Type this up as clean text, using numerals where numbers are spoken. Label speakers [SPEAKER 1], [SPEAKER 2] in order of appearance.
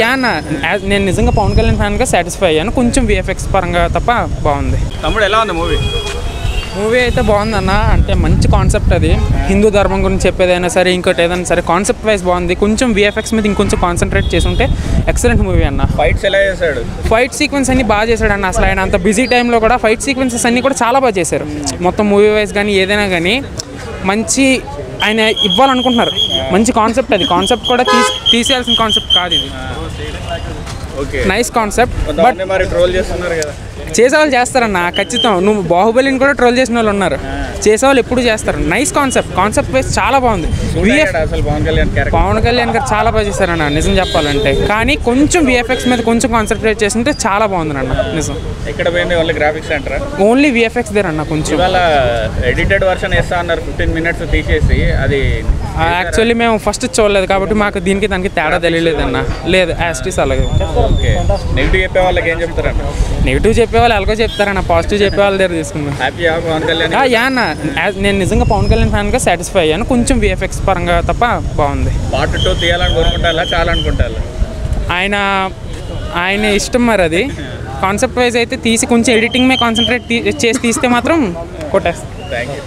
[SPEAKER 1] Yeah అన్న, నేను నిజంగా పవన్ కళ్యాణ్ ఫ్యాన్గా సాటిస్ఫై అయ్యాను. కొంచెం విఎఫ్ఎక్స్ పరంగా తప్ప బాగుంది.
[SPEAKER 2] తమ్ముడు ఎలా ఉంది మూవీ?
[SPEAKER 1] మూవీ అయితే బాగుందన్న. అంటే మంచి కాన్సెప్ట్, అది హిందూ ధర్మం గురించి చెప్పేదైనా సరే ఇంకోటి ఏదైనా సరే కాన్సెప్ట్ వైజ్ బాగుంది. కొంచెం విఎఫ్ఎక్స్ మీద ఇంకొంచెం కాన్సన్ట్రేట్ చేసి ఉంటే ఎక్సలెంట్ మూవీ అన్న.
[SPEAKER 2] ఫైట్స్ ఎలా చేశాడు?
[SPEAKER 1] ఫైట్ సీక్వెన్స్ అన్ని బాగా చేశాడు అన్న. అసలు ఆయన అంత బిజీ టైంలో కూడా ఫైట్ సీక్వెన్సెస్ అన్నీ కూడా చాలా బాగా చేశారు. మొత్తం మూవీ వైజ్ కానీ ఏదైనా కానీ మంచి ఆయన ఇవ్వాలనుకుంటున్నారు. మంచి కాన్సెప్ట్, అది కాన్సెప్ట్ కూడా తీసేయాల్సిన కాన్సెప్ట్ కాదు ఇది. Nice concept. బట్
[SPEAKER 2] మరి ట్రోల్ చేస్తున్నారు కదా,
[SPEAKER 1] చేసేవాళ్ళు చేస్తారన్న ఖచ్చితం. నువ్వు బాహుబలిని కూడా ట్రోల్ చేసిన వాళ్ళు ఉన్నారు, చేసేవాళ్ళు ఎప్పుడు చేస్తారు. నైస్ కాన్సెప్ట్ వైజ్ చాలా బాగుంది. పవన్ కళ్యాణ్ గారు చాలా బాగా చేశారన్న నిజం చెప్పాలంటే. కానీ కొంచెం విఎఫ్ఎక్స్ మీద కొంచెం కాన్సన్ట్రేట్ చేస్తుంటే చాలా బాగుంది అన్న నిజం.
[SPEAKER 2] ఇక్కడ పోయింది ఓన్లీ గ్రాఫిక్స్ అంటారా?
[SPEAKER 1] ఓన్లీ విఎఫ్ఎక్స్ దేర్ అన్న. కొంచెం
[SPEAKER 2] ఇవాళ ఎడిటెడ్ వర్షన్ వేస్తా అన్నారు 15 minutes తీసేసి. అది
[SPEAKER 1] యాక్చువల్లీ మేము ఫస్ట్ చూడలేదు కాబట్టి మాకు దీనికి దానికి తేడా తెలియలేదన్న. లేదు యాస్టీస్ అలాగే.
[SPEAKER 2] ఓకే, నెగిటివ్ చెప్పే వాళ్ళకి ఏం చెప్తారన్న?
[SPEAKER 1] నెగిటివ్ చెప్పే వాళ్ళు ఎలాగో చెప్తారన్న, పాజిటివ్ చెప్పే వాళ్ళ దగ్గర తీసుకున్నాం.
[SPEAKER 2] హ్యాపీయా పవన్ కళ్యాణ్?
[SPEAKER 1] యా అన్న, నేను నిజంగా పవన్ కళ్యాణ్ ఫ్యాన్గా సాటిస్ఫై అయ్యాను. కొంచెం విఎఫ్ఎక్స్ పరంగా తప్ప బాగుంది.
[SPEAKER 2] పార్ట్ 2 తీయాలని కోరుకుంటా చాలా అనుకుంటారు.
[SPEAKER 1] ఆయన ఇష్టం మరి. అది కాన్సెప్ట్ వైజ్ అయితే తీసి కొంచెం ఎడిటింగ్ మీద కాన్సన్ట్రేట్ చేసి తీస్తే మాత్రం కొట్టేస్తాను.
[SPEAKER 2] Thank you.